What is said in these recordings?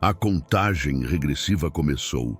A contagem regressiva começou.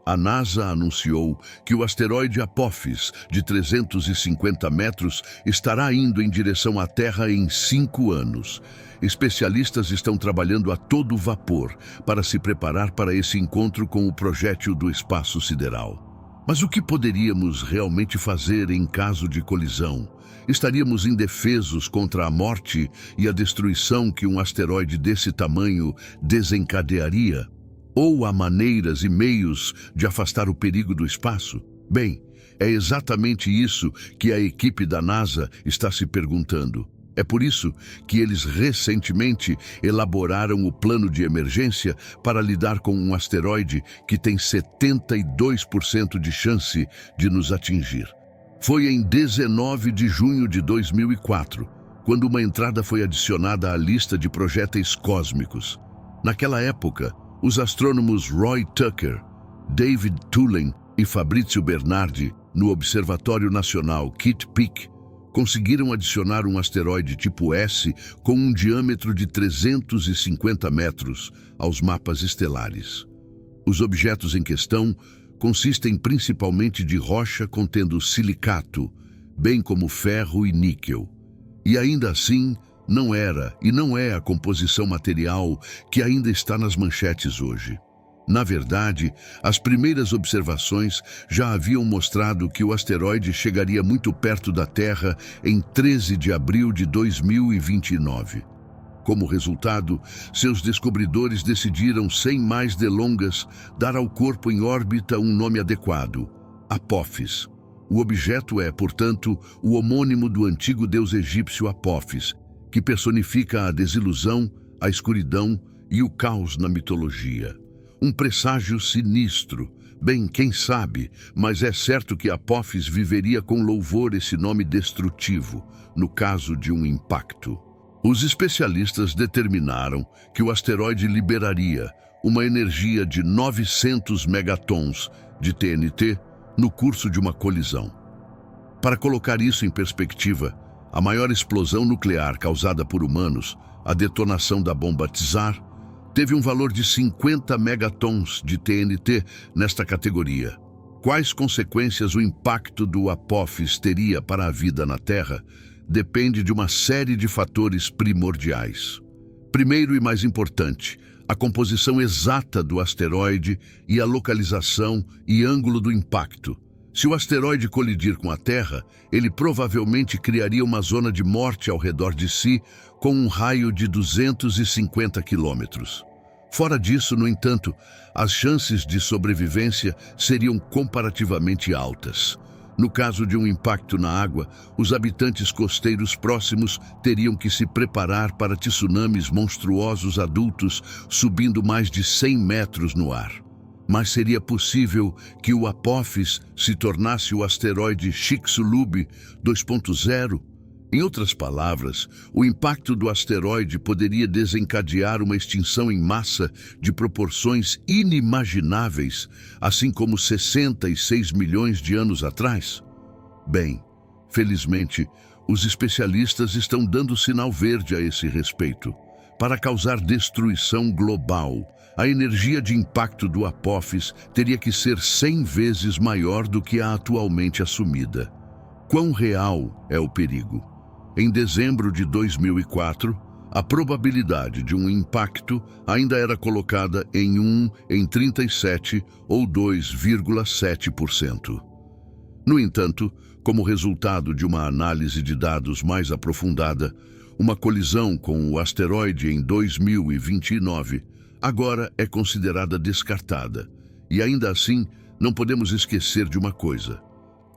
A NASA anunciou que o asteroide Apophis, de 350 metros, estará indo em direção à Terra em 5 anos. Especialistas estão trabalhando a todo vapor para se preparar para esse encontro com o projétil do espaço sideral. Mas o que poderíamos realmente fazer em caso de colisão? Estaríamos indefesos contra a morte e a destruição que um asteroide desse tamanho desencadearia? Ou há maneiras e meios de afastar o perigo do espaço? Bem, é exatamente isso que a equipe da NASA está se perguntando. É por isso que eles recentemente elaboraram o plano de emergência para lidar com um asteroide que tem 72% de chance de nos atingir. Foi em 19 de junho de 2004, quando uma entrada foi adicionada à lista de projéteis cósmicos. Naquela época, os astrônomos Roy Tucker, David Tulin e Fabrizio Bernardi, no Observatório Nacional Kitt Peak, conseguiram adicionar um asteroide tipo S com um diâmetro de 350 metros aos mapas estelares. Os objetos em questão consistem principalmente de rocha contendo silicato, bem como ferro e níquel. E ainda assim, não era e não é a composição material que ainda está nas manchetes hoje. Na verdade, as primeiras observações já haviam mostrado que o asteroide chegaria muito perto da Terra em 13 de abril de 2029. Como resultado, seus descobridores decidiram, sem mais delongas, dar ao corpo em órbita um nome adequado: Apophis. O objeto é, portanto, o homônimo do antigo deus egípcio Apophis, que personifica a desilusão, a escuridão e o caos na mitologia. Um presságio sinistro. Bem, quem sabe, mas é certo que Apophis viveria com louvor esse nome destrutivo, no caso de um impacto. Os especialistas determinaram que o asteroide liberaria uma energia de 900 megatons de TNT no curso de uma colisão. Para colocar isso em perspectiva, a maior explosão nuclear causada por humanos, a detonação da bomba Tsar, teve um valor de 50 megatons de TNT nesta categoria. Quais consequências o impacto do Apophis teria para a vida na Terra depende de uma série de fatores primordiais. Primeiro e mais importante, a composição exata do asteroide e a localização e ângulo do impacto. Se o asteroide colidir com a Terra, ele provavelmente criaria uma zona de morte ao redor de si com um raio de 250 quilômetros. Fora disso, no entanto, as chances de sobrevivência seriam comparativamente altas. No caso de um impacto na água, os habitantes costeiros próximos teriam que se preparar para tsunamis monstruosos adultos subindo mais de 100 metros no ar. Mas seria possível que o Apophis se tornasse o asteroide Chicxulub 2.0? Em outras palavras, o impacto do asteroide poderia desencadear uma extinção em massa de proporções inimagináveis, assim como 66 milhões de anos atrás? Bem, felizmente, os especialistas estão dando sinal verde a esse respeito. Para causar destruição global, a energia de impacto do Apophis teria que ser 100 vezes maior do que a atualmente assumida. Quão real é o perigo? Em dezembro de 2004, a probabilidade de um impacto ainda era colocada em 1 em 37 ou 2,7%. No entanto, como resultado de uma análise de dados mais aprofundada, uma colisão com o asteroide em 2029 agora é considerada descartada. E ainda assim, não podemos esquecer de uma coisa: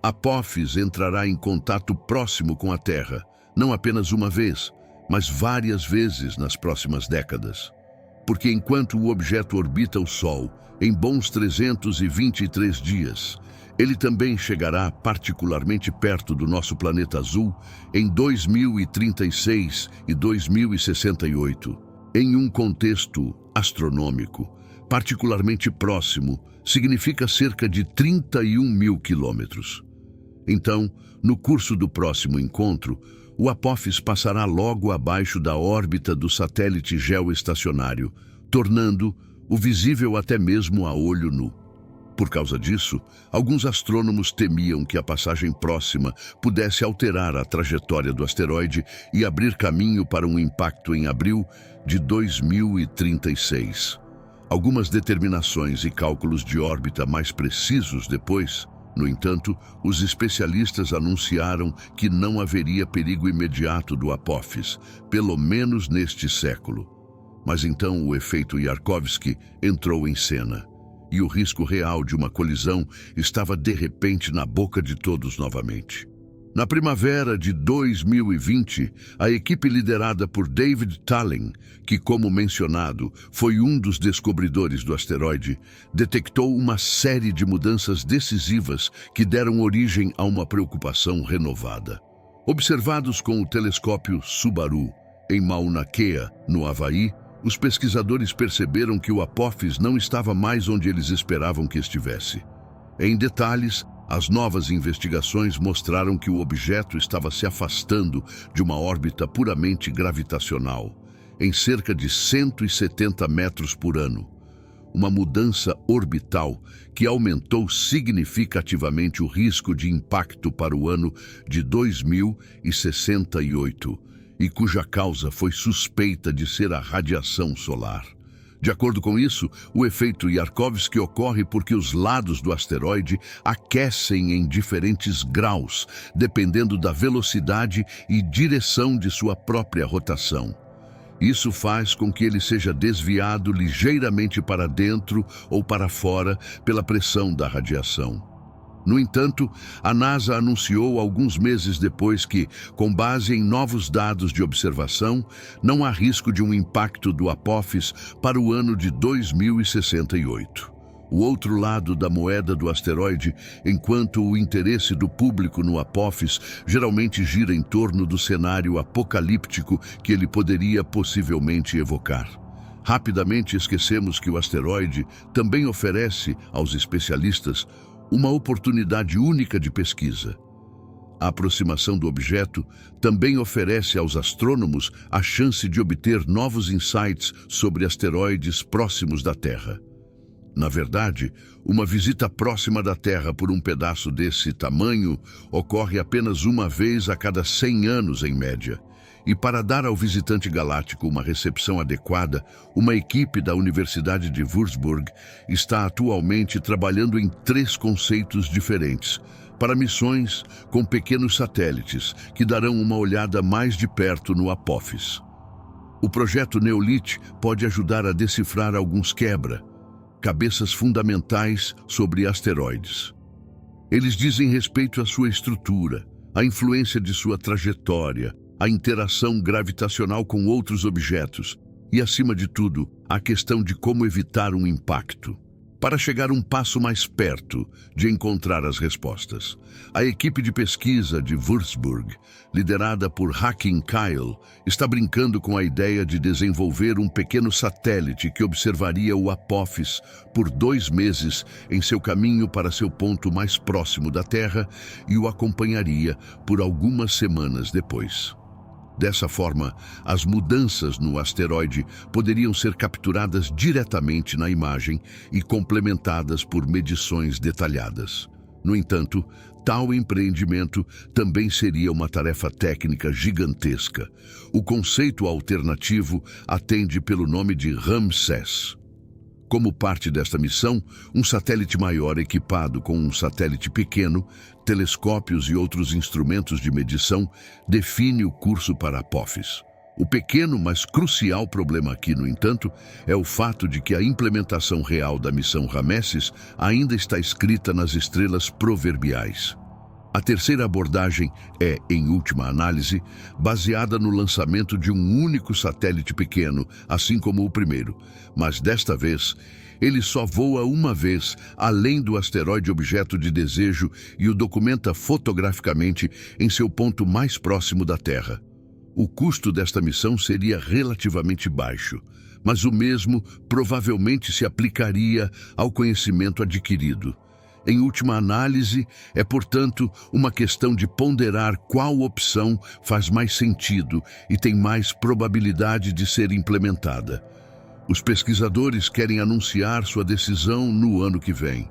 Apophis entrará em contato próximo com a Terra, não apenas uma vez, mas várias vezes nas próximas décadas. Porque enquanto o objeto orbita o Sol em bons 323 dias, ele também chegará particularmente perto do nosso planeta azul em 2036 e 2068. Em um contexto astronômico, particularmente próximo significa cerca de 31 mil quilômetros. Então, no curso do próximo encontro, o Apophis passará logo abaixo da órbita do satélite geoestacionário, tornando o visível até mesmo a olho nu. Por causa disso, alguns astrônomos temiam que a passagem próxima pudesse alterar a trajetória do asteroide e abrir caminho para um impacto em abril de 2036. Algumas determinações e cálculos de órbita mais precisos depois, no entanto, os especialistas anunciaram que não haveria perigo imediato do Apophis, pelo menos neste século. Mas então o efeito Yarkovsky entrou em cena, e o risco real de uma colisão estava de repente na boca de todos novamente. Na primavera de 2020, a equipe liderada por David Tallon, que, como mencionado, foi um dos descobridores do asteroide, detectou uma série de mudanças decisivas que deram origem a uma preocupação renovada. Observados com o telescópio Subaru, em Mauna Kea, no Havaí, os pesquisadores perceberam que o Apophis não estava mais onde eles esperavam que estivesse. Em detalhes, as novas investigações mostraram que o objeto estava se afastando de uma órbita puramente gravitacional, em cerca de 170 metros por ano. Uma mudança orbital que aumentou significativamente o risco de impacto para o ano de 2068, e cuja causa foi suspeita de ser a radiação solar. De acordo com isso, o efeito Yarkovsky ocorre porque os lados do asteroide aquecem em diferentes graus, dependendo da velocidade e direção de sua própria rotação. Isso faz com que ele seja desviado ligeiramente para dentro ou para fora pela pressão da radiação. No entanto, a NASA anunciou alguns meses depois que, com base em novos dados de observação, não há risco de um impacto do Apophis para o ano de 2068. O outro lado da moeda do asteroide, enquanto o interesse do público no Apophis geralmente gira em torno do cenário apocalíptico que ele poderia possivelmente evocar. Rapidamente esquecemos que o asteroide também oferece aos especialistas uma oportunidade única de pesquisa. A aproximação do objeto também oferece aos astrônomos a chance de obter novos insights sobre asteroides próximos da Terra. Na verdade, uma visita próxima da Terra por um pedaço desse tamanho ocorre apenas uma vez a cada 100 anos em média. E para dar ao visitante galáctico uma recepção adequada, uma equipe da Universidade de Würzburg está atualmente trabalhando em 3 conceitos diferentes para missões com pequenos satélites que darão uma olhada mais de perto no Apophis. O projeto Neolith pode ajudar a decifrar alguns quebra-cabeças fundamentais sobre asteroides. Eles dizem respeito à sua estrutura, à influência de sua trajetória, a interação gravitacional com outros objetos e, acima de tudo, a questão de como evitar um impacto. Para chegar um passo mais perto de encontrar as respostas, a equipe de pesquisa de Würzburg, liderada por Hakim Kyle, está brincando com a ideia de desenvolver um pequeno satélite que observaria o Apophis por 2 meses em seu caminho para seu ponto mais próximo da Terra e o acompanharia por algumas semanas depois. Dessa forma, as mudanças no asteroide poderiam ser capturadas diretamente na imagem e complementadas por medições detalhadas. No entanto, tal empreendimento também seria uma tarefa técnica gigantesca. O conceito alternativo atende pelo nome de Ramsés. Como parte desta missão, um satélite maior equipado com um satélite pequeno, telescópios e outros instrumentos de medição define o curso para Apophis. O pequeno, mas crucial problema aqui, no entanto, é o fato de que a implementação real da missão Ramesses ainda está escrita nas estrelas proverbiais. A terceira abordagem é, em última análise, baseada no lançamento de um único satélite pequeno, assim como o primeiro, mas desta vez, ele só voa uma vez além do asteroide objeto de desejo e o documenta fotograficamente em seu ponto mais próximo da Terra. O custo desta missão seria relativamente baixo, mas o mesmo provavelmente se aplicaria ao conhecimento adquirido. Em última análise, é, portanto, uma questão de ponderar qual opção faz mais sentido e tem mais probabilidade de ser implementada. Os pesquisadores querem anunciar sua decisão no ano que vem.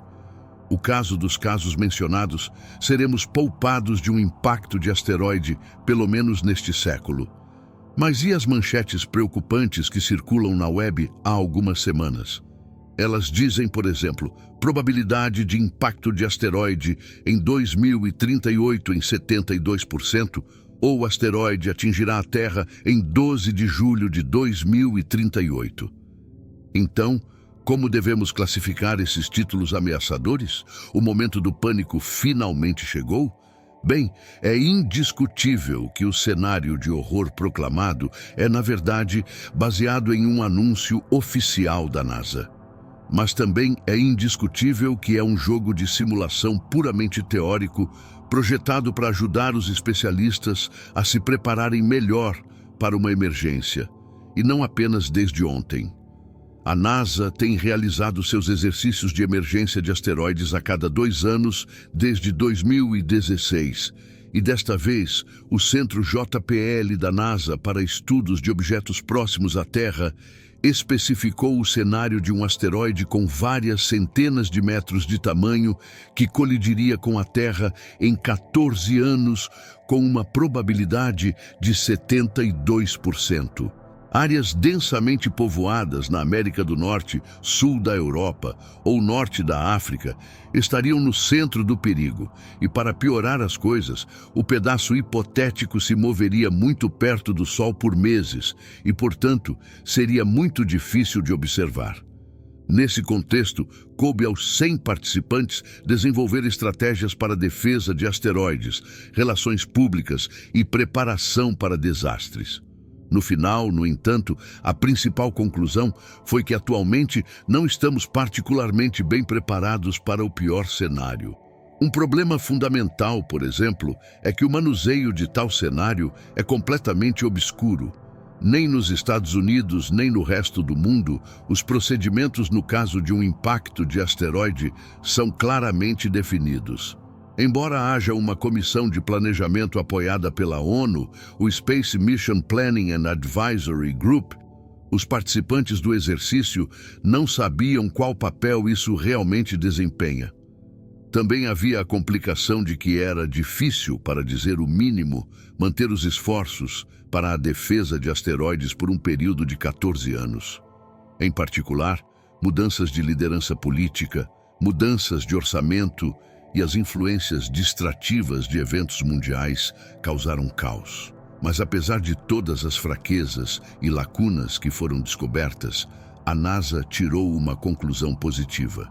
O caso dos casos mencionados, seremos poupados de um impacto de asteroide, pelo menos neste século. Mas e as manchetes preocupantes que circulam na web há algumas semanas? Elas dizem, por exemplo, probabilidade de impacto de asteroide em 2038 em 72%, ou o asteroide atingirá a Terra em 12 de julho de 2038. Então, como devemos classificar esses títulos ameaçadores? O momento do pânico finalmente chegou? Bem, é indiscutível que o cenário de horror proclamado é, na verdade, baseado em um anúncio oficial da NASA. Mas também é indiscutível que é um jogo de simulação puramente teórico, projetado para ajudar os especialistas a se prepararem melhor para uma emergência, e não apenas desde ontem. A NASA tem realizado seus exercícios de emergência de asteroides a cada 2 anos desde 2016. E desta vez, o Centro JPL da NASA para Estudos de Objetos Próximos à Terra especificou o cenário de um asteroide com várias centenas de metros de tamanho que colidiria com a Terra em 14 anos com uma probabilidade de 72%. Áreas densamente povoadas na América do Norte, sul da Europa ou norte da África estariam no centro do perigo. E para piorar as coisas, o pedaço hipotético se moveria muito perto do Sol por meses e, portanto, seria muito difícil de observar. Nesse contexto, coube aos 100 participantes desenvolver estratégias para defesa de asteroides, relações públicas e preparação para desastres. No final, no entanto, a principal conclusão foi que atualmente não estamos particularmente bem preparados para o pior cenário. Um problema fundamental, por exemplo, é que o manuseio de tal cenário é completamente obscuro. Nem nos Estados Unidos, nem no resto do mundo, os procedimentos no caso de um impacto de asteroide são claramente definidos. Embora haja uma comissão de planejamento apoiada pela ONU, o Space Mission Planning and Advisory Group, os participantes do exercício não sabiam qual papel isso realmente desempenha. Também havia a complicação de que era difícil, para dizer o mínimo, manter os esforços para a defesa de asteroides por um período de 14 anos. Em particular, mudanças de liderança política, mudanças de orçamento e as influências distrativas de eventos mundiais causaram caos. Mas apesar de todas as fraquezas e lacunas que foram descobertas, a NASA tirou uma conclusão positiva.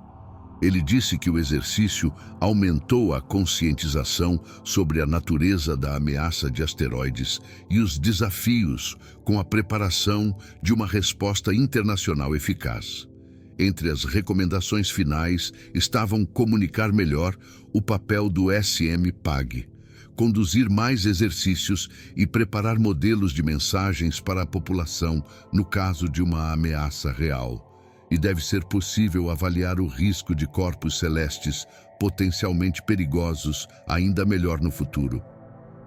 Ele disse que o exercício aumentou a conscientização sobre a natureza da ameaça de asteroides e os desafios com a preparação de uma resposta internacional eficaz. Entre as recomendações finais estavam comunicar melhor o papel do SM-PAG, conduzir mais exercícios e preparar modelos de mensagens para a população no caso de uma ameaça real. E deve ser possível avaliar o risco de corpos celestes potencialmente perigosos ainda melhor no futuro.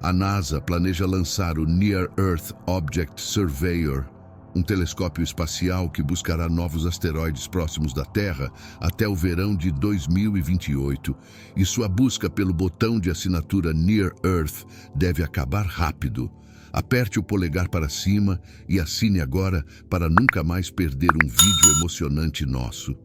A NASA planeja lançar o Near Earth Object Surveyor, um telescópio espacial que buscará novos asteroides próximos da Terra até o verão de 2028, e sua busca pelo botão de assinatura Near Earth deve acabar rápido. Aperte o polegar para cima e assine agora para nunca mais perder um vídeo emocionante nosso.